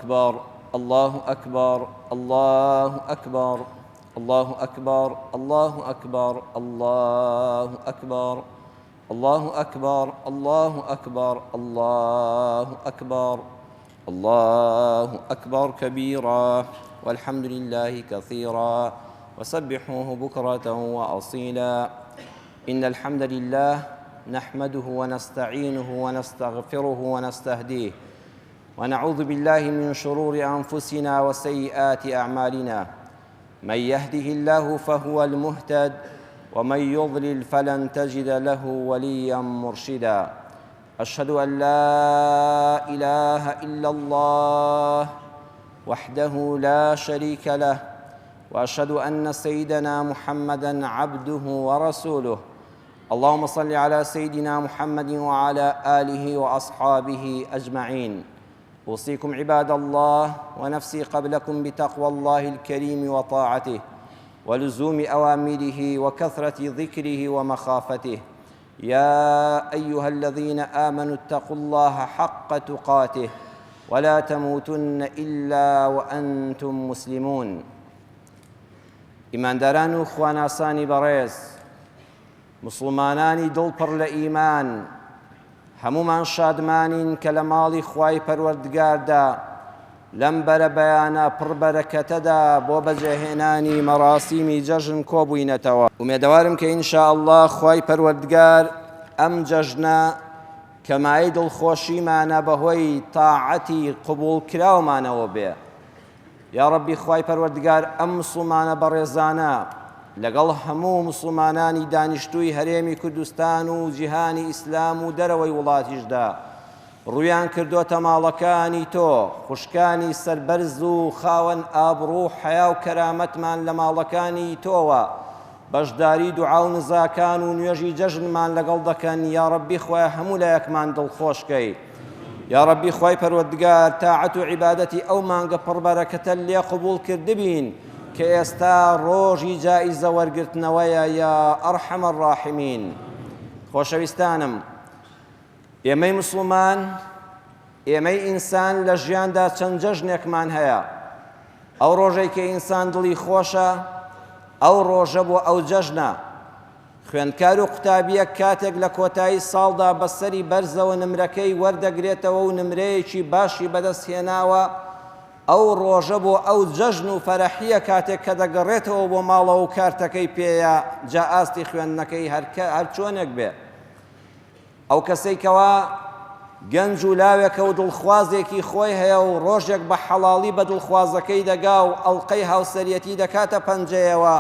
أكبر الله أكبر الله أكبر الله أكبر الله أكبر الله أكبر الله أكبر الله أكبر الله أكبر الله أكبر كبيرا والحمد لله كثيرا وسبحوه بكرة وأصيلا إن الحمد لله نحمده ونستعينه ونستغفره ونستهديه ونعوذ بالله من شرور أنفسنا وسيئات أعمالنا من يهده الله فهو المهتد ومن يضلل فلن تجد له وليا مرشدا أشهد أن لا إله إلا الله وحده لا شريك له وأشهد أن سيدنا محمدًا عبده ورسوله اللهم صل على سيدنا محمد وعلى آله وأصحابه أجمعين أوصيكم عباد الله ونفسي قبلكم بتقوى الله الكريم وطاعته ولزوم أوامره وكثرة ذكره ومخافته يا أيها الذين آمنوا اتقوا الله حق تقاته ولا تموتن إلا وأنتم مسلمون ئیمانداران و خواناسانی بەڕێز مسلمانانی دڵپڕ لە ئیمان هەمومان شادمانین کە لە ماڵی خوای پەروەردگاردا لەم بەرە بەیانە پڕبەرەکەتەدا بۆ بەجێهێنانی مەراسیمی جەژن کۆبووینەتەوە ومێدەوارم کە ئینشاءالله خوای پەروەردگار ئەم جەژنە کە مایەی دڵخۆشیمانە بەهۆی تاعەتی قبوڵکراومانەوە بێ یا ربی خوای پەروەردگار ئەم مسلمانە بەڕێزانە لەگەڵ هەموو مسلمانانی دانیشتووی هەرێمی کوردستان و جیهانی ئیسلام و دەرەوەی وڵاتیشدا ڕوویان کردوتە ماڵەکانی تۆ خوشکانی سەربەرز و خاوەن ئابڕوو حەیا و کەرامەتمان لە ماڵەکانی تۆوە بەشداری دوعا و نزاکان و نوێژی جەژنمان لەگەڵ دەکەن یا ربی خوای هەموو لایەکمان دڵخۆشکەی یا ربی خوای پەروەردگار تاعەت و عیبادەتی ئەو مانگە پڕبەرەکەتە لێ قبوڵ کردبین کە ئێستا ڕۆژی جائیزە وەرگرتنەوەیە یا ئەرحەمە الراحمین خۆشەویستانم ئێمەی مسلمان ئێمەی ئینسان لە ژیاندا چەند جەژنێکمان هەیە ئەو ڕۆژەی کە ئینسان دڵی خۆشە ئەو ڕۆژە بۆ ئەو جەژنە خوێندکار و قوتابیەک کاتێک لە کۆتایی ساڵدا بەسەری بەرزەوە نمرەکەی وەردەگرێتەوە و نمرەیەکی باشی بەدەستهێناوە ئەو ڕۆژە بۆ ئەو جەژن و فەرەحیە کاتێک کە دەگەڕێتەوە بۆ ماڵەوە و کارتەکەی پێیە جا ئاستی خوێندنەکەی هەر چۆنێک بێ ئەو کەسەی کەوا گەنج و لاوێکە و دڵخوازێکی خۆی هەیە و ڕۆژێک بە حەڵاڵی بە دڵخوازەکەی دەگا و ئەڵقەی هاوسەریەتی دەکاتە پەنجەیەوە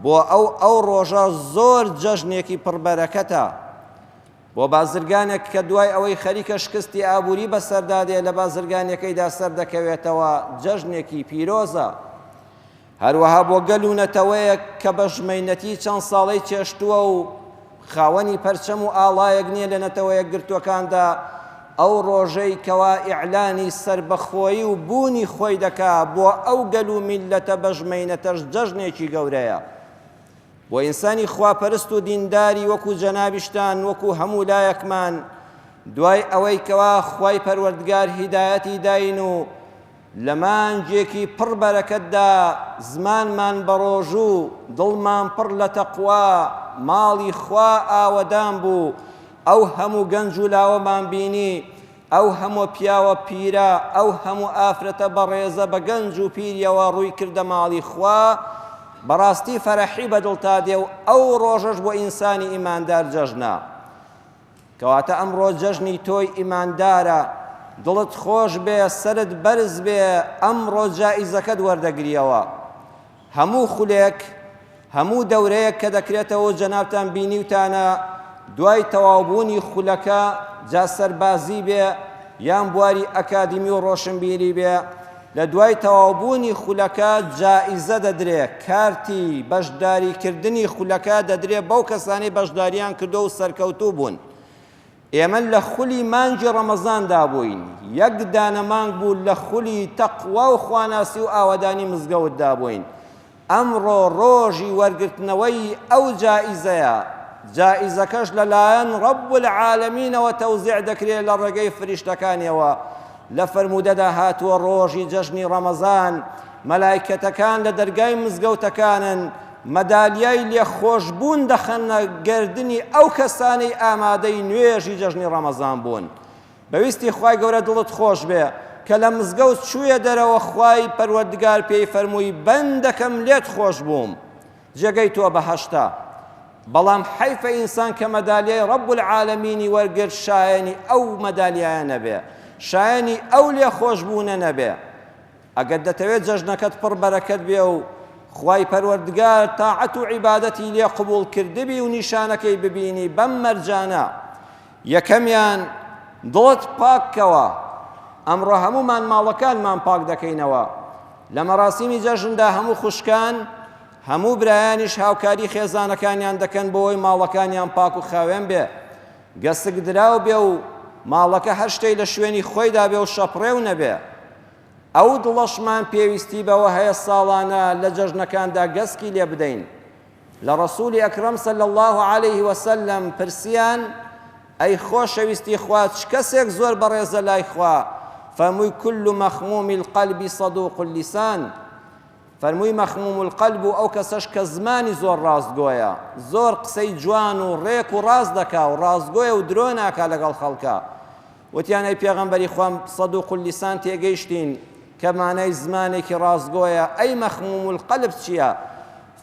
بۆ ئەو ڕۆژە زۆر جەژنێکی پڕبەرەکەتە بۆ بازرگانێک کە دوای ئەوەی خەریکە شکستی ئابووری بەسەردادێ لە بازرگانەکەیدا سەردەکەوێتەوە جەژنێکی پیرۆزە هەروەها بۆ گەل و نەتەوەیەک کە بە ژمەینەتی چەند ساڵەی چێشتووە و خاوەنی پەرچەم و ئاڵایەک نییە لە نەتەوەیەک گرتوەکاندا ئەو ڕۆژەی کەوا ئیعلانی سربەخۆیی و بوونی خۆی دەکا بۆ ئەو گەل و میللەتە بە ژمەینەتەش جەژنێکی گەورەیە بۆ ئینسانی خواپەرست و دینداری وەکو جەنابیشتان وەکو هەموو لایەکمان دوای ئەوەی کەوا خوای پەروەردگار هیدایەتی داین و لە مانجێکی پڕ بەرەکەتدا زمانمان بەڕۆژ و دڵمان پڕ لە تەقوا ماڵی خوا ئاوەدان بوو ئەو هەموو گەنج و لاوەمان بینی ئەو هەموو پیاوە پیرە ئەو هەموو ئافرەتە بەڕێزە بە گەنج و پیریەوە ڕووی کردە ماڵی خوا بەڕاستی فەرەحی بەدڵتا دێ و ئەو ڕۆژەش بۆ ئینسانی ئیماندار جەژنە کەواتە ئەمڕۆ جەژنی تۆی ئیماندارە دڵت خۆش بێ سەرت بەرز بێ ئەمڕۆ جائیزەکەت وەردەگریەوە هەموو خولێک هەموو دەورەیەک کە دەکرێتەوە جەنابتان بینیوتانە دوای تەواوبوونی خولەکە جا سەربازی بێ یان بواری ئەکادیمی و ڕۆشنبیری بێ لە دوای تەواوبوونی خولەکە جائیزە دەدرێ کارتی بەشداریکردنی خولەکە دەدرێ بەو کەسانی بەشداریان کردو و سەرکەوتوو بوون ئێمە لە خولی مانگی ڕەمەزاندا بووین یەک دانە مانگ بوو لە خولی تەقوا و خواناسی و ئاوەدانی مزگەوتدا بووین ئەمڕۆ ڕۆژی وەرگرتنەوەی ئەو جائیزەیە جائیزەکەش لەلایەن ڕەب العالەمینەوە تەوزیع دەکرێت لە ڕێگەی فریشتەکانیەوە لە فەرموودەدا هاتووە ڕۆژی جەژنی ڕەمەزان مەلایکەتەکان لە دەرگای مزگەوتەکانن مەدالیای لێخۆشبوون دەخەنە گردنی ئەو کەسانەی ئامادەی نوێژی جەژنی ڕەمەزان بوون. بەویستی خوای گەورە دڵت خۆش بێ کە لە مزگەوت چوویە دەرەوە خوای پەروەردگار پێی فەرمووی بەندەکەم لێت خۆش بووم جێگەی تۆ بەهەشتا. بەڵام حەیفە ئینسان کە مەدالیای ڕەب العالەمینی وەرگرت شایەنی ئەو مەدالیایە نەبێ، شایەنی ئەو لێخۆشبوونە نەبێ. ئەگەر دەتەوێت جەژنەکەت پڕ بەرەکەت بێ و خوای پەروەردگار تاعەت و عیبادەتی لێ قبوڵ کردبی و نیشانەکەی ببینی بەم مەرجانە. یەکەمیان دڵت پاکەوە. ئەمڕۆ هەمومان ماڵەکانمان پاک دەکەینەوە. لە مەراسیمی جەژندا هەموو خوشکان هەموو برایانیش هاوکاری خێزانەکانیان دەکەن بۆەوەی ماڵەکانیان پاک و خاوێن بێ، گەسک دراو بێ و ماڵەکە هەر شتەی لە شوێنی خۆیدا بێ و شەپڕێو نەبێ. ئەو دڵەشمان پێویستی بەوە هەیە ساڵانە لە جەژنەکاندا گەسکی لێ بدەین. لە ڕەسوولی ئەکرەم صلی الله عەلەیه وسەلەم پرسیان ئەی خۆشەویستی خوا چ کەسێک زۆر بەڕێزە لای خوا؟ فەرمووی كل مەخموم القلب صدوق اللسان. فەرمووی مەخموم القلب و ئەو کەسەش کە زمانی زۆر ڕاستگۆیە، زۆر قسەی جوان و ڕێک و ڕاست دەکا و ڕاستگۆیە و درۆ ناکا لەگەڵ خەڵکە. وتیان ئەی پێغەمبەری خوام صدوق اللسان تێگەیشتین کە مانای زمانێکی ڕاستگۆیە، ئەی مەخموم القلب چییە؟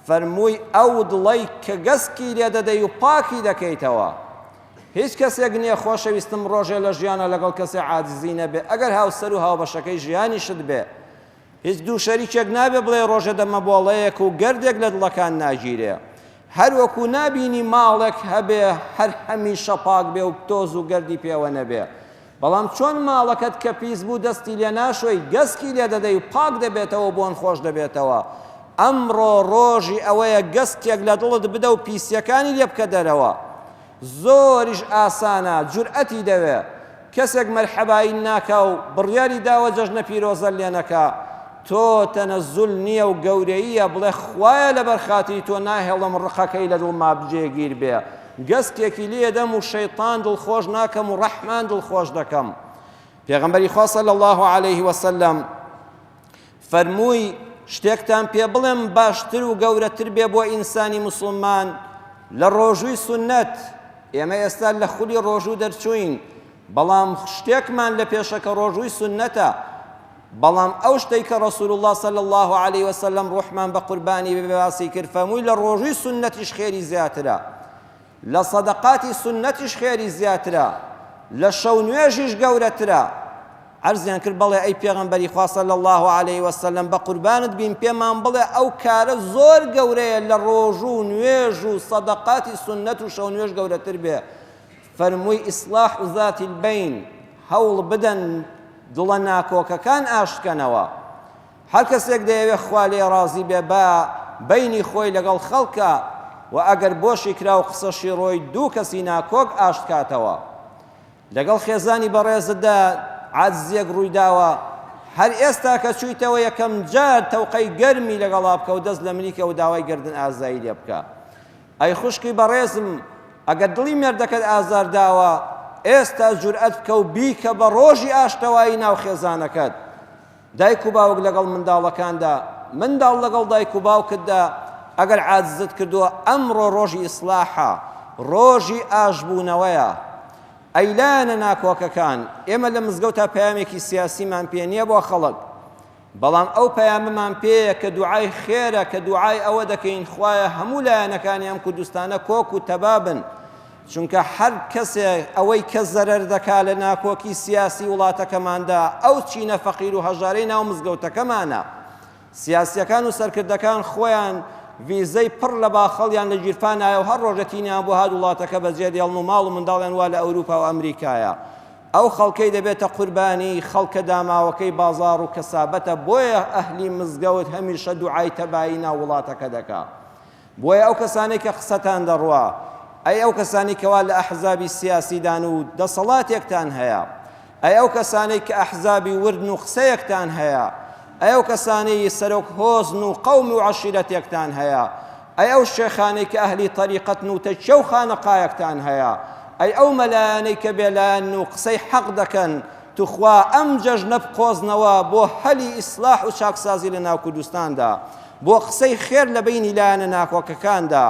فەرمووی ئەو دڵەی کە گەسکی لێ دەدەی و پاکی دەکەیتەوە. هیچ کەسێک نییە خۆشەویستم ڕۆژێ لە ژیانە لەگەڵ کەسێ عاجزی نەبێ، ئەگەر هاوسەر و هاوبەشەکەی ژیانی شت بێ. هیچ دوو شەریکێک نابێ بڵێ ڕۆژە دەمەبۆڵەیەک و گەردێک لە دڵەکان ناگیرێ. هەر وەکو نابینی ماڵێک هەبێ هەر هەمیشە پاک بێ و تۆز و گەردی پێوە نەبێ. بەڵام چۆن ماڵەکەت کە پیس بوو دەستی لێ ناشۆی گەسکی لێ دەدەی و پاک دەبێتەوە بۆن خۆش دەبێتەوە. ئەمڕۆ ڕۆژی ئەوەیە گەستێک لە دڵت بدە و پیسیەکانی لێ بکە دەرەوە. زۆریش ئاسانە، جورئەتی دەوێ. کەسێک مەرحەبایی ناکا و بڕیاری داوە جەژنە پیرۆزە لێ نەکا، تۆ تەنەزول نییە و گەورەییە بڵێ خوایە لەبەر خاتری تۆ ناهێڵم ڕقەکەی لە دڵما بجێگیر بێ. گەستێکی لێ دەم و شەیطان دڵخۆش ناکەم و ڕەحمان دڵخۆش دەکەم. پێغەمبەری خوا صلی الله عەلەیه وسەلەم فەرمووی شتێکتان پێ بڵێم باشتر و گەورەتر بێ بۆ ئینسانی موسڵمان لە ڕۆژووی سونەت. ئێمە ئێستا لە خولی ڕۆژوو دەرچووین، بەڵام شتێکمان لە پێشەکە ڕۆژووی سونەتە. بەڵام ئەو شتەی کە ڕەسوول الله صلی الله عەلەیه وسەلەم ڕوحمان بە قوربانی بێ باسی کرد، فەرمووی لە ڕۆژووی سونەتیش خێری زیاترە، لە سەدەقاتی سونەتیش خێری زیاترە، لە شەو نوێژیش گەورەترە. عەرزیان کرد بەڵێ ئەی پێغەمبەری خوا صلی الله عەلەیه وسەلەم بە قوربانت بین پێمان بڵێ ئەو کارە زۆر گەورەیە لە ڕۆژوو نوێژ و سەدەقاتی سونەت و شەو نوێژ گەورەتر بێ. فەرمووی ئیسلاح ذاتی البەین، هەوڵ بدەن دڵە ناکۆکەکان ئاشکەنەوە. هەر کەسێک دەیەوێ خوا لێ ڕازی بێ با بەینی خۆی لەگەڵ خەڵکە و ئەگەر بۆشی کرا و قسەشی ڕۆی دوو کەسی ناکۆک ئاشتکاتەوە. لەگەڵ خێزانی بەڕێزتدا عاجزیەک ڕوویداوە، هەر ئێستا کە چوویتەوە یەکەم جار تەوقەی گەرمی لەگەڵا بکە و دەست لە ملیکە و داوای گردن ئازایی لێ بکە. ئەی خوشکی بەڕێزم، ئەگەر دڵی مێردەکەت ئازار داوە ئێستا جورئەت بکە و بیکە بە ڕۆژی ئاشتەوایی ناو خێزانەکەت. دایک و باوک لەگەڵ منداڵەکاندا، منداڵ لەگەڵ دایک و باوکتدا ئەگەر عاجزت کردووە ئەمڕۆ ڕۆژی ئیسلاحە، ڕۆژی ئاشبوونەوەیە. ئەیلانە ناکۆکەکان، ئێمە لە مزگەوتا پەیامێکی سیاسیمان پێ نییە بۆ خەڵک، بەڵام ئەو پەیامەمان پێیە کە دوعای خێرە، کە دوعای ئەوە دەکەین خوایە هەموو لایەنەکانی ئەم کوردستانە کۆک و تەبابن. چونکە هەر کەسێک ئەوەی کە زەرەر دەکا لە ناکۆکی سیاسی وڵاتەکەماندا ئەو چینە فەقیر و هەژارەی ناو مزگەوتەکەمانە. سیاسیەکان و سەرکردەکان خۆیان ویزەی پڕ لە باخەڵیان لە گیرفان نایە و هەر ڕۆژەتینیان بۆ هات وڵاتەکە بەجێ دێڵن و ماڵ و منداڵیان وا لە ئەوروپا و ئەمریکایە. ئەو خەڵکەی دەبێتە قوربانی خەڵکە داماوەکەی بازاڕ و کەسابەتە. بۆیە ئەهلی مزگەوت هەمیشە دوعای تەبایی ناو وڵاتەکە دەکا. بۆیە ئەو کەسانەی کە قسەتان دەڕوا، ئەی ئەو کەسانی کەوا لە ئەحزابی سیاسیدان و دەسەڵاتێکتان هەیە، ئەی ئەو کەسانەی کە ئەحزابی وردن و قسەیەکتان هەیە، ئەی ئەو کەسانەی سەرۆک هۆزن و قەوم و عەشیرەتێکتان هەیە، ئەی ئەو شێخانەی کە ئەهلی طەریقەتن و تەکیە و خانەقایەکتان هەیە، ئەی ئەو مەلایەنەی کە بێلایەن و قسەی حەق دەکەن توخوا ئەم جەژنە بقۆزنەوە بۆ هەلی ئیسلاح و چاکسازی لە ناو کوردستاندا، بۆ قسەی خێر لە بینی لایەنە ناکۆکەکاندا،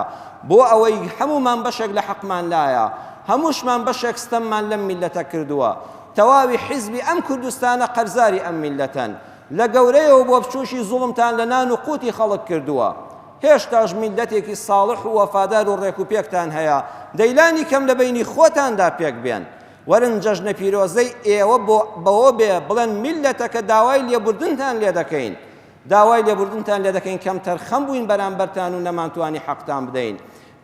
بۆ ئەوەی هەمومان بەشێک لە حەقمان لایە، هەمووشمان بەشێک ستەممان لەم میلەتە کردووە. تەواوی حیزبی ئەم کوردستانە قەرزاری ئەم میلەتەن، لە گەورەیەوە بۆ بچوشی زوڵمتان لە نان و قوتی خەڵک کردووە. هێشتاش میلەتێکی ساڵح و وەفادار و ڕێک و پێکتان هەیە، دەیلانی کەم لە بینی خۆتاندا پێک بێن. وەرن جەژنە پیرۆزەی ئێوە بەوە بێ بڵێن میلەتەکە داوای لێبوردنتان لێ دەکەین، داوای لێبوردنتان لێ دەکەین کەم تەرخەم بووین بەرامبەرتان و نەمانتوانی حەقتان بدەین.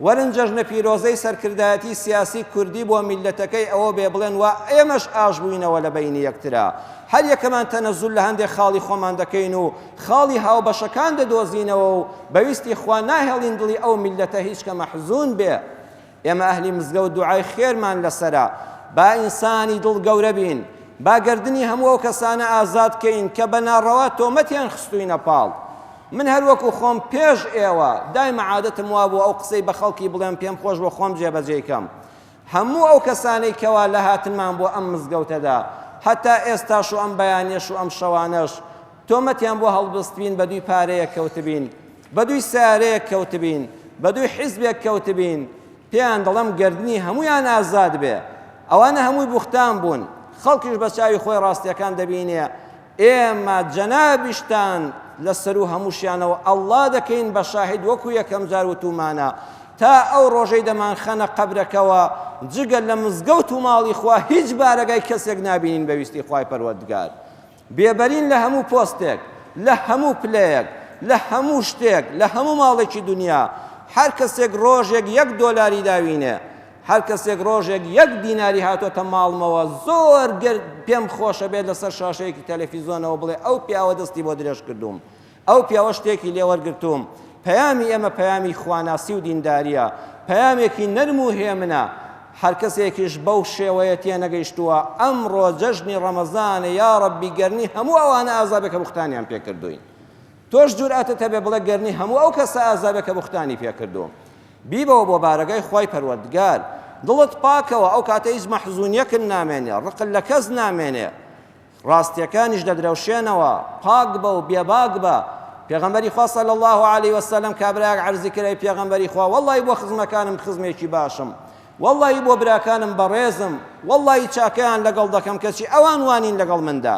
وەرن جەژنە پیرۆزەی سەرکردایەتی سیاسی کوردی بۆ میلەتەکەی ئەوە بێ بڵێن وا ئێمەش ئاش بووینەوە لە بینی یەکترا، هەر یەکەمان تەنەزول لە هەندێک خاڵی خۆمان دەکەین و خاڵی هاوبەشەکان دەدۆزینەوە و بەویستی خوا ناهێڵین دڵی ئەو میلەتە هیچ کە مەحزون بێ. ئێمە ئەهلی مزگەوت دوعای خێرمان لەسەرە، با ئینسانی دڵ گەورە بین، با گردنی هەموو ئەو کەسانە ئازاد کەین کە بە ناڕەوا تۆمەتیان خستوینە پاڵ. من هەر وەکو خۆم پێش ئێوە دایمە عادەتم وا بوو ئەو قسەی بە خەڵکی بڵێم پێم خۆش بۆ خۆم جێبەجێکەم. هەموو ئەو کەسانەی کەوا لە هاتنمان بۆ ئەم مزگەوتەدا هەتا ئێستاش و ئەم بەیانیەش و ئەم شەوانەش تۆمەتیان بۆ هەڵبستبین، بە دووی پارەیەک کەوتبین، بە دووی سیارەیەک کەوتبین، بە دووی حیزبێک کەوتبین، پێیان دەڵێم گردنی هەمویان ئازاد بێ. ئەوانە هەمووی بوختان بوون، خەڵکیش بە چاوی خۆی ڕاستیەکان دەبینێ. ئێمە جەنابیشتان لەسەر و هەمووشیانەوە ئەڵڵا دەکەین بە شاهید وەکو یەکەم جار وتومانە تا ئەو ڕۆژەی دەمان خەنە قەبرەکەوە جگە لە مزگەوت و ماڵی خوا هیچ بارەگای کەسێک نابینین بەویستی خوای پەروەردگار. بێبەرین لە هەموو پۆستێک، لە هەموو پلەیەک، لە هەموو شتێک، لە هەموو ماڵێکی دنیا هەر کەسێک ڕۆژێک $1 داوینێ، هەر کەسێک ڕۆژێک 1 دیناری هاتۆتە ماڵمەوە زۆر پێم خۆشە بێت لەسەر شاشەیەکی تەلەڤیزۆنەوە بڵێ ئەو پیاوە دەستی بۆ درێژ کردوم، ئەو پیاوە شتێکی لێوەرگرتوم. پەیامی ئێمە پەیامی خواناسی و دینداریە، پەیامێکی نەرم و هێمنە. هەر کەسێکیش بەو شێوەیە تێنەگەیشتووە ئەمڕۆ جەژنی ڕەمەزانە یا ڕەبی گەرنی هەموو ئەوانە ئازابێکە بوختانیان پێکردوین. تۆش جورئەتت هەبێ بڵێ گەرنی هەموو ئەو کەسە ئازابێکە بوختانی پێکردووە. بیبەوە بۆ بارەگای خوای پەروەردگار، دڵت پاکەوە، ئەو کاتە هیچ مەحزونیەکن نامێنێ، ڕقل لە کەس نامێنێ، ڕاستیەکانیش دەدرەوشێنەوە، پاک بە و بێباک بە. پێغەمبەری خوا صلی الله علیه وسلم کابراک عەرزی کردی پێغەمبەری خوا وەڵڵی بۆ خزمەکانم خزمێکی باشم، وەڵڵی بۆ براکانم بەڕێزم، وەڵڵی چاکەیان لەگەڵ دەکەم کەچی ئەوان وانین لەگەڵ مندا.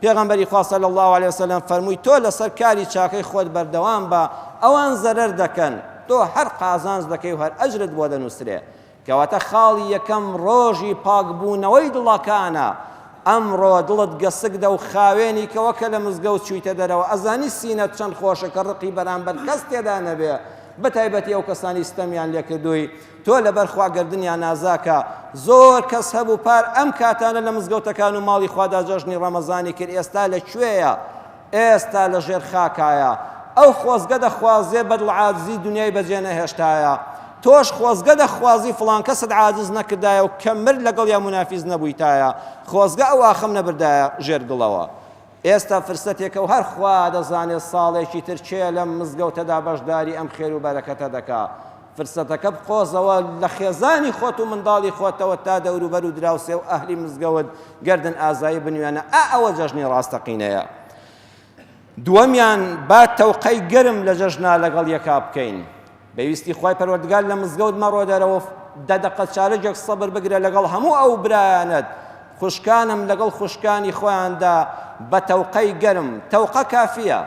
پێغەمبەری خوا صلی الله علیه وسلم فەرمووی تۆ لەسەر کاری چاکەی خۆت بەردەوام بە، ئەوان زەرەر دەکەن، تۆ هەر قازانج دەکەی و هەر ئەجرت بۆ دەنووسرێ. کەواتە خاڵی یەکەم ڕۆژی پاکبوونەوەی دڵەکانە. ئەمڕۆ دڵت گەسکدە و خاوێنی کەوەکە لە مزگەوت چوویتە دەرەوە، ئەزانی سینەت چەند خۆشە کە ڕقی بەرامبەر کەس تێدا نەبێ، بەتایبەتی ئەو کەسانی ستەمیان لێکردووی تۆ لەبەر خواگردنیان نازاکە. زۆر کەس هەبوو پار ئەم کاتانە لە مزگەوتەکان و ماڵی خوادا جەژنی ڕەمەزانی کرد، ئێستا لەکوێیە؟ ئێستا لە ژێر خاکایە. ئەو خۆزگە دەخوازێ بەدڵ عاجزی دنیای بەجێ نەهێشتایە، تۆش خۆزگە دەخوازی فڵان کەست عاجز نەکردایە و کە مرد لەگەڵ یا منافیز نەبوویتایە، خۆزگە ئەو ئاخەم نەبردایە ژێر دڵەوە. ئێستا فرسەتێکە و هەر خوا دەزانێت ساڵێکی تر چێ لەم مزگەوتەدا بەشداری ئەم خێر و بەرەکەتە دەکا. فرسەتەکە بقۆزەوە لە خێزانی خۆت و منداڵی خۆتەوە تا دەوروبەر و دراوسێ و ئەهلی مزگەوت گەردن ئازایی بنوێنە. ئەوە جەژنی ڕاستەقینەیە. دووەمیان با تەوقەی گەرم لە جەژنا لەگەڵ یەکا بکەین. بەویستی خوای پەروەردگار لە مزگەوت مەڕۆ دەرەوە دەدەقەت چارەجێک سەبر بگرە لەگەڵ هەموو ئەو برایانت. خوشکانم لەگەڵ خوشکانی خۆیاندا بە تەوقەی گەرم. تەوقە کافیە.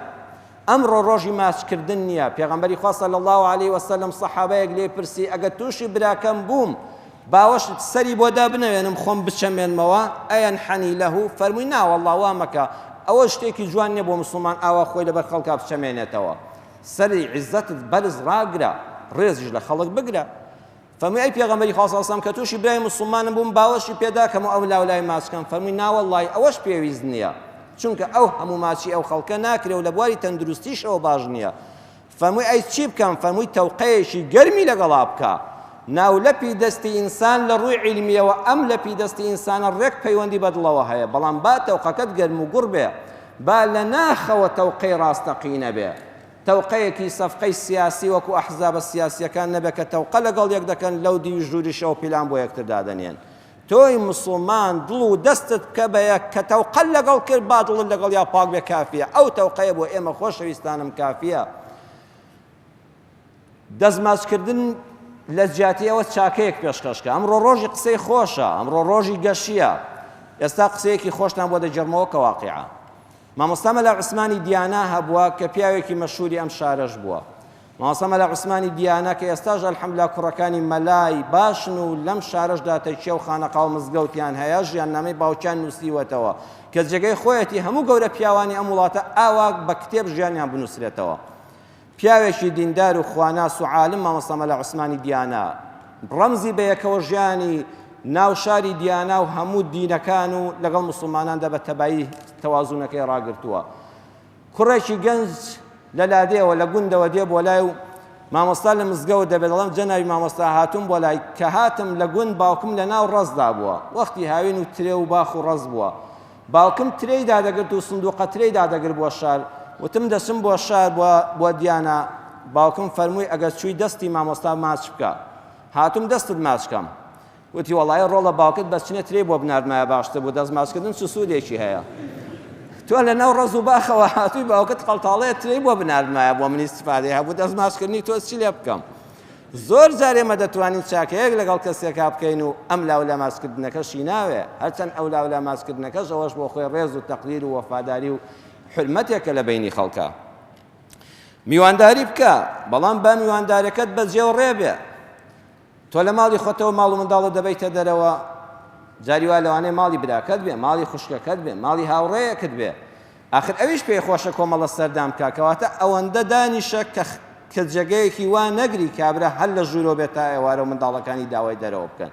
ئەمڕۆ ڕۆژی ماچکردن نییە. پێغەمبەری خوا صلی الله علیه وسلم سەحابەیەک لێ پرسی ئەگەر تووشی براکەم بووم باوەشت سەری بۆ دابنەوێنم خۆم بچەمێنمەوە ئەینحەنی لەهو؟ فەرمووی نا وەڵڵا وا مەکە، ئەوە شتێکی جوان نییە بۆ موسڵمان ئاوا خۆی لەبەر خەڵکا بچەمێنێتەوە. سەری عیزەتت بەرز ڕاگرە، ڕێزیش لە خەڵک بگرە. فەرمووی ئەی پێغەمبەری خوا صلی الله علیه وسلم کە تووشی برای موسڵمانم بووم باوەشی پێداکەم و ئەو لاولای ماچکەم. فەرمووی نا وەڵڵی ئەوەش پێویست نییە، چونکە ئەو هەموو ماچی ئەو خەڵکە ناکرێ و لە بواری تەندروستیشەوە باش نییە. فەرمووی ئەی چی بکەم؟ فەرمووی تەوقەیەکی گەرمی لەگەڵا بکە. ناولەپی دەستی ئینسان لە ڕووی عیلمیەوە ئەم لەپی دەستی ئینسانە ڕێک پەیوەندی بەدڵەوە هەیە، بەڵام با تەوقەکەت گەرم و گوڕ بێ، با لە ناخەوە تەوقەی ڕاستەقینە بێ. تەوقەیەکی سەفقەی سیاسی وەکو ئەحزابە سیاسیەکان نەبێ کە تەوقە لەگەڵ یەک دەکەن لەو دیوی ژووری شەو پیلان بۆ یەکتر دادەنێن. تۆی مسلمان دڵ و دەستت بکە بە یەک کە تەوقەت لەگەڵ کرد با دڵت لەگەڵ یا پاک بێ کافیە ئەو تەوقەیە بۆ ئێمە خۆشەویستانم کافیە دەستماچکردن لە جیاتیەوە چاکەیەک پێشکەشکە ئەمڕۆ ڕۆژی قسەی خۆشە ئەمڕۆ ڕۆژی گەشیە ئێستا قسەیەکی خۆشتان بۆ دەجێڕمەوە کە واقعە مامۆستا مەلا عوسمانی دیانا هەبووە کە پیاوێکی مەشهوری ئەم شارەش بووە مامۆستا مەلا عوسمانی دیانا کە ئێستاژ ئەلحەمدولیلا کوڕەکانی مەلای باشن و لەم شارەشدا تەکیە و خانەقا و مزگەوتیان هەیە ژیاننامەی باوکیان نووسیوەتەوە کە جێگەی خۆیەتی هەموو گەورە پیاوانی ئەم وڵاتە ئاوا بە کتێب ژیانیان بنووسرێتەوە پیاوێکی دیندار و خواناس و عالم مامۆستا مەلا عوسمانی دیانا ڕەمزی بەیەکەوە ژیانی ناو شاری دیانا و هەموو دینەکان و لەگەڵ مسلماناندا بە تەبایی تەوازوونەکەی ڕاگرتووە کوڕێکی گەنج لە لادێەوە لە گوندەوە دێ بۆ لای و مامۆستا لە مزگەوت دەبێت دەڵێم جەناوی مامۆستا هاتووم بۆ لای کە هاتم لە گوند باوکم لە ناو ڕەزدا بووە وەختی هاوین و ترێ و باخ و ڕەز بووە باوکم ترەی دادەگرت و سندوقە ترەی دادەگرت بۆ شار وتم دەچم بۆ شار بۆ دیانە باوکم فەرمووی ئەگەر چووی دەستی مامۆستا ماچ بکە هاتووم دەستت ماچ بکەم وتی وەڵای ڕۆڵە باوکت بەچنە ترێ بۆ بناردمایە باشتر بۆ دەست ماچکردن چ سوودێکی هەیە تۆ لە ناو ڕەز و باخەوە هاتووی باوکت قەڵتاڵەیە ترێی بۆ بناردمایە بۆ منی استیفادەی هەبوو دەست ماچکردنی تۆ چی لێ بکەم زۆر جار ئێمە دەتوانین چاکەیەک لەگەڵ کەسێکا بکەین و ئەم لاولە ماچکردنەکەشی ناوێ هەرچەند ئەو لاولە ماچکردنەکەش ئەوەش بۆ خۆی ڕێز و تەقدیر و وەفاداری و حرمەتێکە لە بینی خەڵکە میوانداری بکە بەڵام بە میوانداریەکەت بەجێ و ڕێبێ تۆ لە ماڵی خۆتەوە ماڵ و منداڵت دەبەیتە دەرەوە جاری وا لەوانەیە ماڵی براکەت بێ ماڵی خوشکەکەت بێ ماڵی هاوڕێیەکت بێ ئاخر ئەویش پێی خۆشە کۆمەڵە سەردام بکە کەواتە ئەوەندە دانیشە کە جێگەیەکی وا نەگری کابرا هەر لە ژوورۆ بێت تا ئێوارە و منداڵەکانی داوای دەرەوە بکەن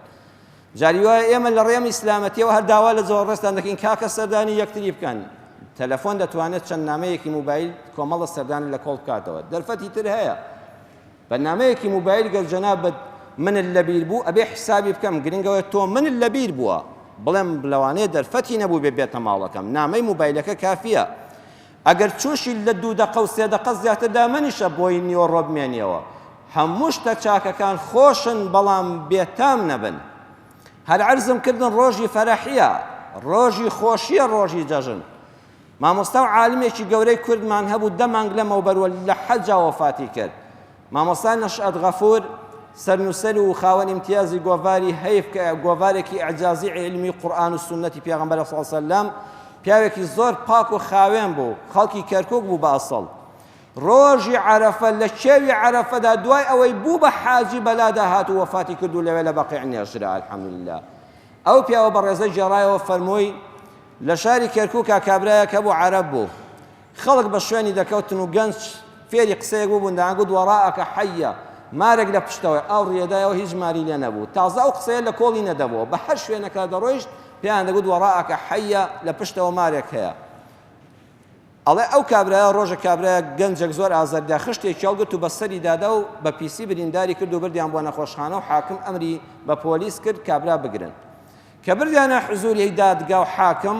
جاری وایە ئێمە لە ڕێم ئیسلامەتیەوە هەر داوا لە زۆڕێستان دەکەین کاکە سەردانی یەکتری بکەن تەلەفۆن دەتوانێت چەند نامەیەکی موبایل کۆمەڵە سەردانی لە کۆڵ بکاتەوە دەرفەتی تر هەیە بەرنامەیەکی موبایل گەر جەناب منت لەبیر بوو ئەبێ حسابی بکەم گرنگەوە تۆ منت لەبیر بووە بڵێم لەوانەیە دەرفەتی نەبوو بێتە ماڵەکەم نامەی موبایلەکە کافیە ئەگەر چوشی لە 2 دقە و 3 دقە زیاتر دامەنیشە بۆی نیوەڕۆ بمێنیەوە هەموو شتە چاکەکان خۆشن بەڵام بێتام نەبن هەر عەرزم کردن ڕۆژی فەرەحیە ڕۆژی خۆشیە ڕۆژی جەژن مامۆستا و عالمێکی گەورەی کوردمان هەبوو 10 مانگ لەمەوە بەروە لە حەجا وەفاتی کرد مامۆستا نەشئەت غەفور سەرنووسەر و خاوەن ئیمتیازی گۆڤاری هەیف کە گۆڤارێکی ئەعجازی عیلمی قورئان و سونەتی پێغەمبەر صلی الله علیه وسلم پیاوێکی زۆر پاک و خاوێن بوو خەڵکی کەرکووک بوو بە ئەسڵ ڕۆژی عەرەفە لە چێوی عەرەفەدا دوای ئەوەی بوو بە حاجی بەلادا هات و وەفاتی کرد و لەوێ لە بەقیع نێژرا الحەمدولله ئەو پیاوە بە ڕێزەی جێڕایەوە فەرمووی لە شاری کەرکووکا کابرایەکە بوو عەرەب بوو خەڵک بە شوێنی دەکەوتن و گەنج فێری قسەیەک بوو بوون دەیانگوت وەڕائەکە حەیە مارێک لە پشتەوەی ئەو ڕێدایەوە هیچ ماری لێ نەبوو تازە ئەو قسەیە لە کۆڵی نەدەبەوە بە هەر شوێنەکە دەڕۆیشت پێیان دەگوت وەڕائەکە حەیە لە پشتەوە مارێک هەیە ئەڵێ ئەو کابرایە ڕۆژە کابرایە گەنجێک زۆر ئازاردە خشتێکی هەڵگرت و بە سەری دادا و بە پیسی برینداری کرد و بردیان بۆ نەخۆشخانە و حاکم ئەمری بە پۆلیس کرد کابرا بگرن کە بردیانە حزوری دادگا و حاکم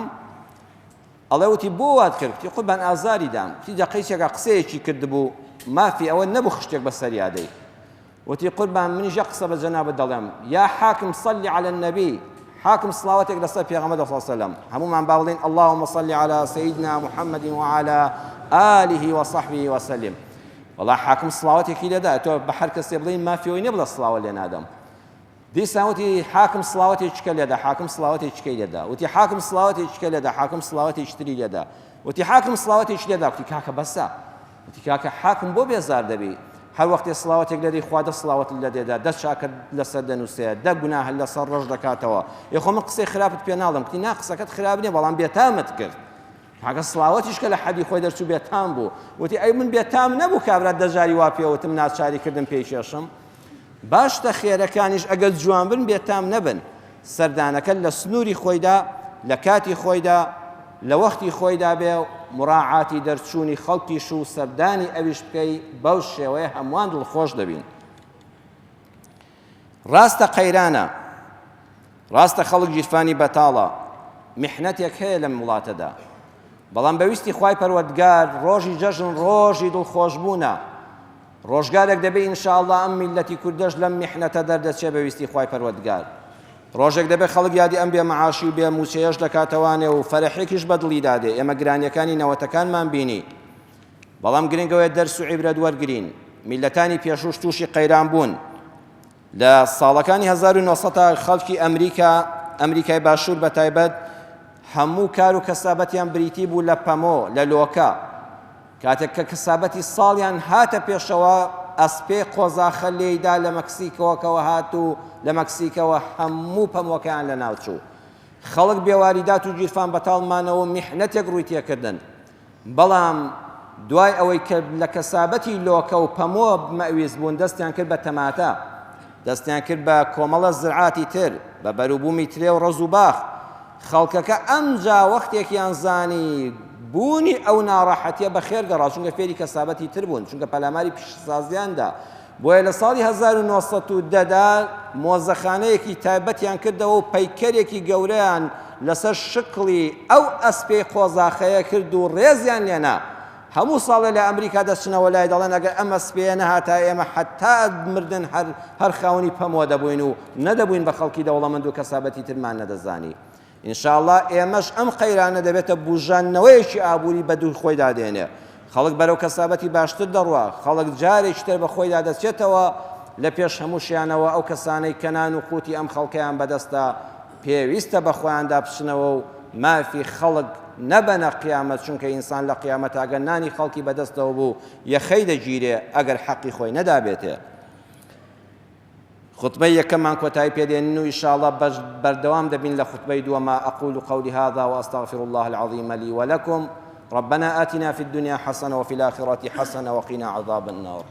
ئەڵێ وتی بۆ وات کرد وتی قوربان ئازاری دام تی دەقەیچێکە قسەیەکی کردبوو مافی ئەوە نەبوو خشتێک بە سەریادەی وتی قوربان منیش یە قسە بە جەنابەت دەڵێم یا حاکم صلی علی النبی حاكم صلواتك لسه في غمد صلى الله عليه وسلم هموما باولين اللهم صل على سيدنا محمد وعلى آله وصحبه وسلم والله حاكم صلواتك لدا تو بحر كسبلين ما في وين يبلا الصلاة لنا آدم دي سنوتي حاكم صلواتي اشكال يدا حاكم صلواتي اشكال يدا وتي حاكم صلواتي اشكال يدا حاكم صلواتي اشتري يدا وتي حاكم صلواتي اشتري يدا وتي كاكا بسا وتي كاكا حاكم بو بيزار دبي هر وقت صلواتك لدي خواد الصلوات الذي دا شاكر لسد نوسيا دا جناح لسر رجل كاتوا يخو من قصي خرابت بينالم كي ناقصه كت خرابني والله بيتامت كرت حق الصلوات ايش كل حد يخو درسو بيتام بو وتي اي من بيتام نبو كابرا دجاري وابي وتمنات شاري كردن بيشيشم باش تخير كانش اجد جوان بن بيتام نبن سردانك لسنوري خويدا لكاتي خويدا لوقتی خۆی دابێ مراعاتی دەرچوونی خەڵکیش و سەردانی ئەویش بکەی بەو شێوەیە هەمووان دڵخۆش دەبین ڕاستە قەیرانە ڕاستە خەڵک گیرفانی بەتاڵە میحنەتێک هەیە لەم وڵاتەدا بەڵام بەویستی خوای پەروەردگار ڕۆژی جەژن ڕۆژی دڵخۆشبوونە ڕۆژگارێک دەبێ ئینشاءالله ئەم میلەتی کوردەش لەم میحنەتە دەردەچێ بەویستی خوای پەروەردگار ڕۆژێک دەبێت خەڵک یادی ئەم بێمەعاشی و بێ موچەیەش دەکاتەوانێ و فەرەحێکیش بەدڵی دادێ. ئێمە گرانیەکانی نەوەتەکانمان بینی، بەڵام گرنگەوەی دەرس و عیبرەت وەرگرین. میلەتانی پێشوش تووشی قەیران بوون. لە ساڵەکانی 1970 خەڵکی ئەمریکای باشوور بەتایبەت هەموو کار و کەسابەتیان بریتی بوو لە پەمۆ، لە لۆکە. کاتێک کە کەسابەتی ساڵیان هاتە پێشەوە، ئەسپێ قۆزاخە لێیدا لە مەکسیکەوەکەوە هات و لە مەکسیکەوە هەموو پەمۆکەیان لە ناوچوو. خەڵک بێواریدات و گیرفان بەتاڵمانەوە میحنەتێک ڕووی تێکردن. بەڵام دوای ئەوەی کە لە کەسابەتی لۆکە و پەمۆ مەویست بوون، دەستیان کرد بە تەماتە، دەستیان کرد بە کۆمەڵە زرعاتی تر، بە بەروبوومی ترێ و ڕەز و باخ. خەڵکەکە ئەمجا وەختێکیان زانی بوونی ئەو ناڕەحەتیە بە خێر گەڕا، چونکە فێری کەسابەتی تر بوون، چونکە پەلاماری پیشسازیاندا. بۆیە لە ساڵی 1910 مۆزەخانەیەکی تایبەتیان کردەوە و پەیکەرێکی گەورەیان لەسەر شکڵی ئەو ئەسپەی قۆزاخەیە کرد و ڕێزیان لێنا. هەموو ساڵێ لە ئەمریکا دەچنەوە لای دەڵێن ئەگەر ئەم ئەسپەیە نەهاتا ئێمە حتا مردن هەر خاوەنی پەمۆ دەبووین و نەدەبووین بە خەڵکی دەوڵەمەند و کەسابەتی ترمان نەدەزانی. ئینشاءڵڵا ئێمەش ئەم قەیرانە دەبێتە بوژانەوەیەکی ئابووری بە دوو خۆی دادێنێ. خەڵک بەرەو کەسابەتی باشتر دەڕوا، خەڵک جارێکی تر بە خۆی دادەچێتەوە لە پێش هەمووشیانەوە. ئەو کەسانەی کەنان و قوتی ئەم خەڵکیان بەدەستە پێویستە بە خۆیاندا بچنەوە و مافی خەڵک نەبەنە قیامەت، چونکە ئینسان لە قیامەت ئەگەر نانی خەڵکی بەدەستەوە بوو یەخەی دەگیرێ ئەگەر حەقی خۆی نەدابێتێ. خطبەی یەکەمان کۆتایی پێدێنین و ئینشاءڵڵا بەردەوام دەبین لە خطبەی دووەمە. أقول قولي هذا وأستغفر الله العظيم لي ولكم. ربنا آتنا في الدنيا حسنة وفي الآخرة حسنة وقنا عذاب النار.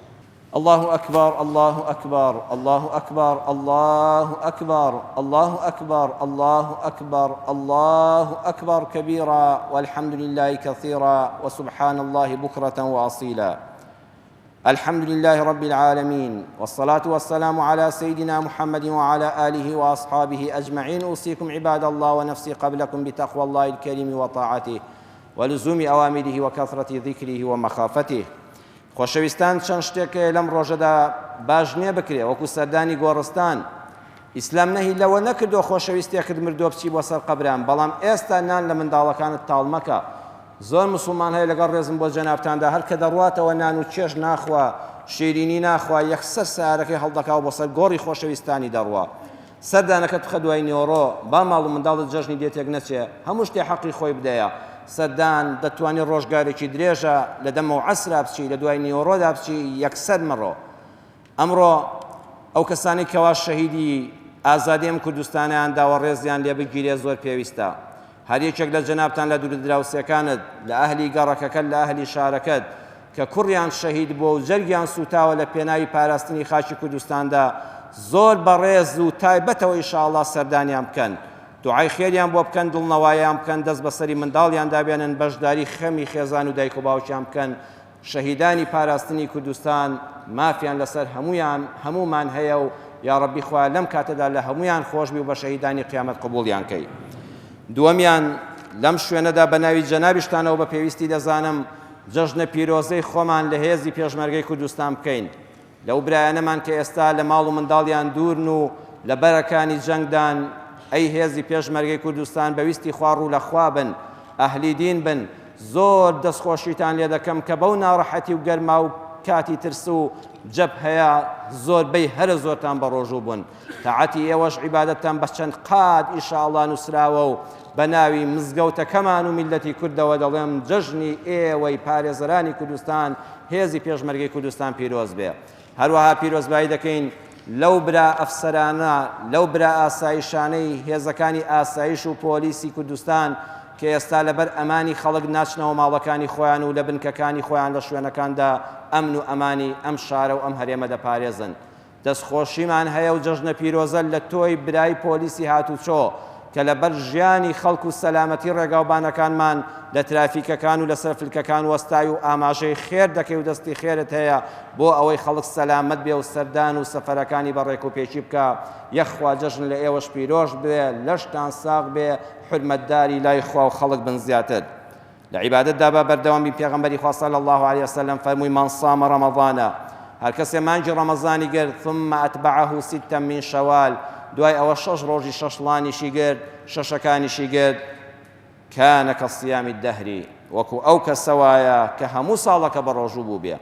الله أكبر الله أكبر الله أكبر الله أكبر الله أكبر الله أكبر الله أكبر كبيرا والحمد لله كثيرا وسبحان الله بكرة وأصيلا. الحمد لله رب العالمين والصلاة والسلام على سيدنا محمد وعلى آله وأصحابه أجمعين. أوصيكم عباد الله ونفسي قبلكم بتقوى الله الكريم وطاعته ولزوم أوامره وكثرة ذكره ومخافته. خۆشەویستان، چەند شتێکە لەم ڕۆژەدا باش نییە بکرێ، وەکو سەردانی گۆڕستان. ئیسلام نەهی لەوە نەکردو خۆشەویستێکت مردۆ بچی بۆ سەر قەبران، بەڵام ئێستا نان لە منداڵەکانت تاڵ مەکە. زۆر مسلمان هەیە لەگەڵ ڕێزم بۆ جەنابتاندا هەر کە دەڕواتەوە نان و چێژ ناخوا، شیرینی ناخوا، یەکسەر سیارەکەی هەڵدەکا و بۆ سەر گۆڕی خۆشەویستانی دەڕوا. سەردانەکەت بخە دوای نیۆڕۆ، با ماڵ و منداڵت جەژنی دێتێک نەچێ، هەموو شتێ حەقی خۆی بدەیە. سەردان دەتوانێت ڕۆژگارێکی درێژە لە دەمە و عەسرا بچی، لە دوای نیۆڕۆدا بچی، یەکسەر مەڕۆ. ئەمڕۆ ئەو کەسانی کەوا شەهیدی ئازادیم کوردستانیان داوە ڕێزیان لێ بگیرێ زۆر پێویستە. هەر یەکێک لە جەنابتان لە دوورودراوسەکانت، لە ئەهلی گەڕەکەکەت، لە ئەهلی شارەکەت کە کوڕیان شەهید بووە و جەرگیان سوتاوە لە پێناوی پاراستنی خاکی کوردستاندا، زۆر بەڕێز و تایبەتەوە ئینشاءڵڵا سەردانیان بکەن، دوعای خێریان بۆ بکەن، دڵنەواییان بکەن، دەست بەسەری منداڵیان دابێنن، بەشداری خەمی خێزان و دایک و باوکیان بکەن. شەهیدانی پاراستنی کوردستان مافیان لەسەر هەمومان هەیە و یا ڕەبی خوا لەم کاتەدا لە هەمویان خۆش بی و بە شەهیدانی قیامەت قبوڵیان کەی. دووەمیان لەم شوێنەدا بە ناوی جەنابیشتانەوە بە پێویستی دەزانم جەژنە پیرۆزەی خۆمان لە هێزی پێشمەرگەی کوردستان بکەین. لەو برایانەمان کە ئێستا لە ماڵ و منداڵیان دوورن و لە بەرەکانی جەنگدان، ئەی هێزی پێشمەرگەی کوردستان بەویستی خوار و لە خوا بن، ئەهلی دین بن. زۆر دەستخۆشیتان لێ دەکەم کە بەو ناڕەحەتی و گەرما و کاتی ترس و جەب هەیە زۆربەی هەرە زۆرتان بە ڕۆژوو بوون. تاعەتی ئێوەش عیبادەتتان بە چەند قات ئینشاءڵڵا نووسراوە و بە ناوی مزگەوتەکەمان و میلەتی کوردەوە دەڵێم جەژنی ئێوەی پارێزەرانی کوردستان، هێزی پێشمەرگەی کوردستان پیرۆز بێ. هەروەها پیرۆزبایی دەکەین لەو برا ئەفسەرانە، لەو برا ئاسایشانەی هێزەکانی ئاسایش و پۆلیسی کوردستان کە ئێستا لەبەر ئەمانی خەڵک ناچنەوە ماڵەکانی خۆیان و لە بنکەکانی خۆیان لە شوێنەکاندا ئەمن و ئەمانی ئەم شارە و ئەم هەرێمە دەپارێزن. دەستخۆشیمان هەیە و جەژنە پیرۆزە لە تۆی برای پۆلیسی هاتوچۆ کە لەبەر ژیانی خەڵک و سەلامەتی ڕێگاوبانەکانمان لە ترافیکەکان و لەسەر فلکەکان وەستای و ئاماژەی خێر دەکەی و دەستی خێرت هەیە بۆ ئەوەی خەڵک سەلامەت بێ و سەردان و سەفەرەکانی بەڕێک و پێچی بکە. یەخوا جەژن لە ئێوەش پیرۆش بێ، لەشتان ساغ بێ، حرمەتداری لای خوا و خەڵک بن زیاتر. لە عیبادەتدا بە بەردەوامی پێغەمبەری خوا صلی الله علیه وسلم فەرمووی من صام رمضان، هەر کەسێ مانگی ڕەمەزانی گرت ثم ئەتبعه ستا من شەوال، دوای ئەوە 6 ڕۆژی 6 لانیشی گرت 6ەکانیشی گرت كان كالصيام الدهر وەکو ئەو کەسەوایە کە هەموو ساڵەکە بە ڕۆژوو بوو بێ.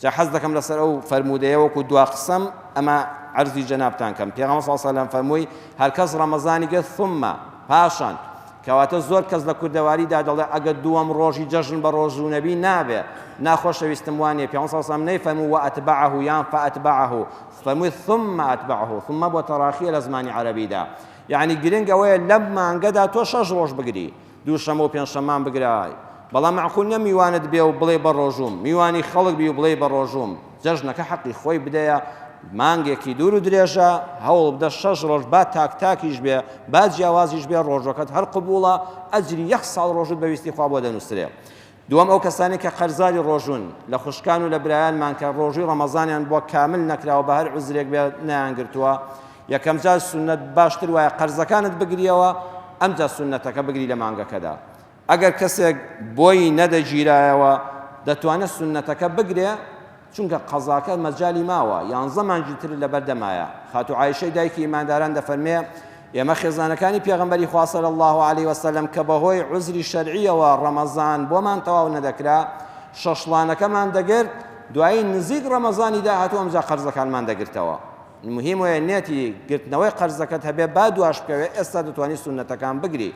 جا حەز دەکەم لەسەر ئەو فەرمودەیە وەکو دوا قسەم ئەمە عەرزی جەنابتان کەم. پێغەمبەر صلی الله علیه و سلم فەرمووی هەر کەس ڕەمەزانی گرت ثم پاشان، کەواتە زۆر کەس لە کوردەواریدا دەڵێ ئەگەر دووەم ڕۆژی جەژن بە ڕۆژوو نەبی نابێ، ناخۆشەویستم وانێ. پێغەمبەر صلی الله علیه و سلم نەیفەرموو وأتبعه یان فأتبعه، فەرمووی ثم أتبعه، ثم بۆ تەراخیە لە زمانی عەرەبیدا، یعنی گرنگ ئەوەیە لەم مانگەدا تۆ 6 ڕۆژ بگری، دووشەمە و پێنجشەمان بگرای. بەڵام معقول نییە میوانت بێ و بڵێ بە ڕۆژوم، میوانی خەڵک بی و بڵێ بە ڕۆژوم. جەژنەکە حەقی خۆی بدەیە، مانگێکی دوور و درێژە هەوڵ بدە 6 ڕۆژ با تاکتاکیش بێ، با جیاوازیش بێ، ڕۆژەکەت هەر قبوڵە، ئەجری 1 ساڵ ڕۆژت بەویستی خوا بۆ دەنووسرێ. دووەم ئەو کەسانی کە قەرزاری ڕۆژون لە خوشکان و لە برایانمان کە ڕۆژوی ڕەمەزانیان بۆ کامل نەکراوە بە هەر عوزرێک بێ نەیانگرتووە، یەکەم جار سونەت باشتر وایە قەرزەکانت بگریەوە، ئەمجا سونەتەکە بگری لە مانگەکەدا. ئەگەر کەسێک بۆی نەدەگیرایەوە دەتوانێت سونەتەکە بگرێ، چونکە قەزاکە مەجالی ماوە، 11 مانگی تر لەبەردەمایە. خاتو عایشەی دایکی ئیمانداران دەفەرمێ ئێمە خێزانەکانی پێغەمبەری خوا صلی الله علیه وسلم کە بەهۆی عوزری شەرعیەوە ڕەمەزان بۆمان تەواو نەدەکرا، شەشڵانەکەمان دەگرت، دوایی نزیک ڕەمەزانی داهاتوو ئەمجا قەرزەکانمان دەگرتەوە. مهم وایە نێتی گرتنەوەی قەرزەکەت هەبێ با دواش بکەوێ، ئێستا دەتوانی سونەتەکان بگری.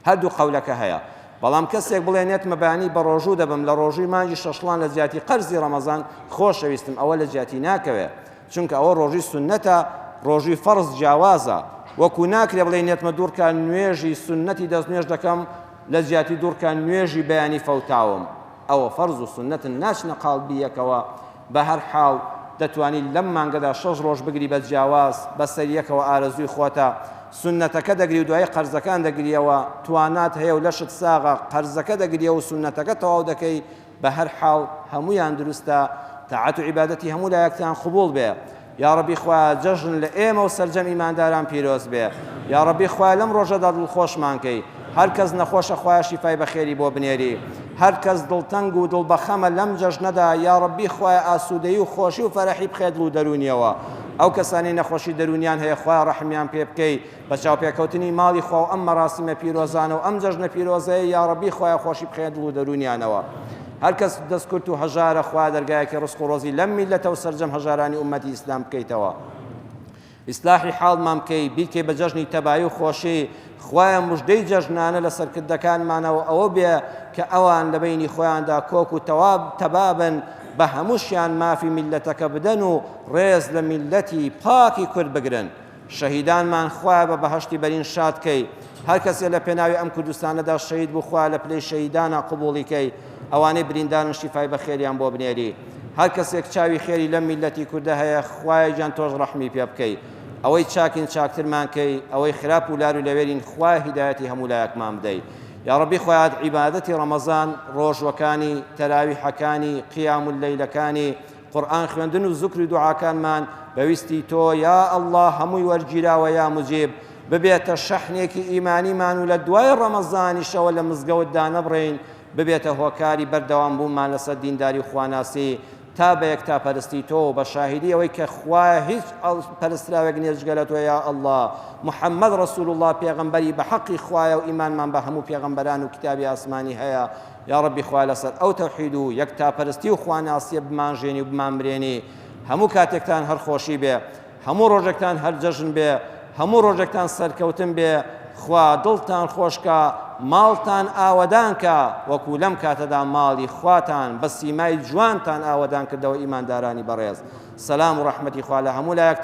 هەردوو قەولەکە هەیە. بەڵام کەسێک بڵێ نێت مەبانی بە ڕۆژوو دەبم لە ڕۆژووی مانگی 6 لان لە زیاتی قەرزی ڕەمەزان خۆشەویستم، ئەوە لە زیاتی ناکەوێ، چونکە ئەوە ڕۆژی سونەتە، ڕۆژی فەرز جیاوازە. وەکو ناکرێ بڵێ نێتمە دوورکان نوێژی سونەتی دەست نوێژ دەکەم لە زیاتی دوورکان نوێژی بەیانی فەوتاوم، ئەوە فەرز و سونەتن ناچنە قاڵبیەکەوە. بە هەر حاڵ دەتوانی لەم مانگەدا 6 ڕۆژ بگری بە جیاواز، بە سەریەکەوە ئارەزووی خۆتە. سونەتەکە دەگری و دوای قەرزەکان دەگریەوە، توانات هەیە و لەشت ساغە، قەرزەکە دەگریە و سونەتەکە تەواو دەکەی. بە هەر حاڵ هەمویان دروستە، تاعەت و عیبادەتی هەموو لایەکتان قبوڵ بێ. یا ڕەبی خوا جەژن لە ئێمە و سەرجەم ئیمانداران پیرۆز بێ. یا ڕەبی خوا لەم ڕۆژەدا دڵخۆشمان کەی، هەر کەس نەخۆشە خوا شیفای بەخێری بۆ بنێری، هەر کەس دڵتەنگ و دڵبەخەمە لەم جەژنەدا یا ڕەبی خوا ئاسوودەیی و خۆشی و فەرەحی بخێت و دەرونیەوە. ئەو کەسانی نەخۆشی دەرونیان هەیە خوا ڕەحمیان پێ بکەی، بە چاوپێکەوتنی ماڵی خوا و ئەم مەراسیمە پیرۆزانە و ئەم جەژنە پیرۆزەیە یا ڕەبی خوا خۆشی بخێت و دەرونیانەوە. هەر کەس دەستکرد و هەژارە خوا دەرگایەکی ڕزق و ڕۆزی لەم میلەتە و سەرجەم هەژارانی ئومەتی ئیسلام بکەیتەوە. ئیسلاحی حاڵمان بکەی، بیکەی بە جەژنی تەبایی و خۆشی. خوایە موژدەی جەژنانە لە سەرکردەکانمانەوە ئەوە بێ کە ئەوان لە بینی خۆیاندا کۆک و تەبابن، بە هەمووشیان مافی میلەتەکە بدەن و ڕێز لە میلەتی پاکی کورد بگرن. شەهیدانمان خوایە بە بەهەشتی بەرین شادکەی. هەر کەسێ لە پێناوی ئەم کوردستانەدا شەهید بوو خوایە لە پلەی شەهیدانە قبوڵیکەی، ئەوانەی بریندارن شیفای بەخێریان بۆ بنێری. هەر کەسێک چاوی خێری لەم میلەتی کوردە هەیە خوایە گیان تۆش ڕەحمی پێ بکەی، ئەوەی چاکین چاکترمان کەی، ئەوەی خراپ و لار و لەوێرین خوای هیدایەتی هەموو لایەکمان بدەی. یا ڕەبی خوایە عیبادەتی ڕەمەزان، ڕۆژوەکانی، تەراویحەکانی، قیام اللەیلەکانی، قورئان خوێندن و زوکر و دوعاکانمان بەویستی تۆ یا ئەڵڵا هەمووی وەرگیراوە یا موجیب، ببێتە شەحنێکی ئیمانیمان و لە دوای ڕەمەزانیشەوە لە مزگەوتدا نەبڕین، ببێتە هۆکاری بەردەوام بوومان لەسەر دینداری و خواناسی تا بە یەکتاپەرستی تۆ بە شاهیدی ئەوەی کە خوایە هیچ پەرستراوێک نییە جگە لە تۆ یا ئەڵڵا. محەممەد ڕەسوول الله پێغەمبەری بە حەقی خوایە و ئیمانمان بە هەموو پێغەمبەران و کتابی ئاسمانی هەیە. یا ڕەبی خوا لەسەر ئەو تەوحید و یەکتاپەرستی و خواناسیە بمانژێنی و بمانبرێنی. هەموو کاتێکتان هەر خۆشی بێ، هەموو ڕۆژێکتان هەر جەژن بێ، هەموو ڕۆژێکتان سەرکەوتن بێ. خوا دڵتان خۆشکە، ماڵتان ئاوەدانکە، وەکو لەم کاتەدا ماڵی خواتان بە سیمای جوانتان ئاوەدان کردەوە ئیماندارانی بەڕێز. سەلام و ڕەحمەتی خوا لە هەموو لایەک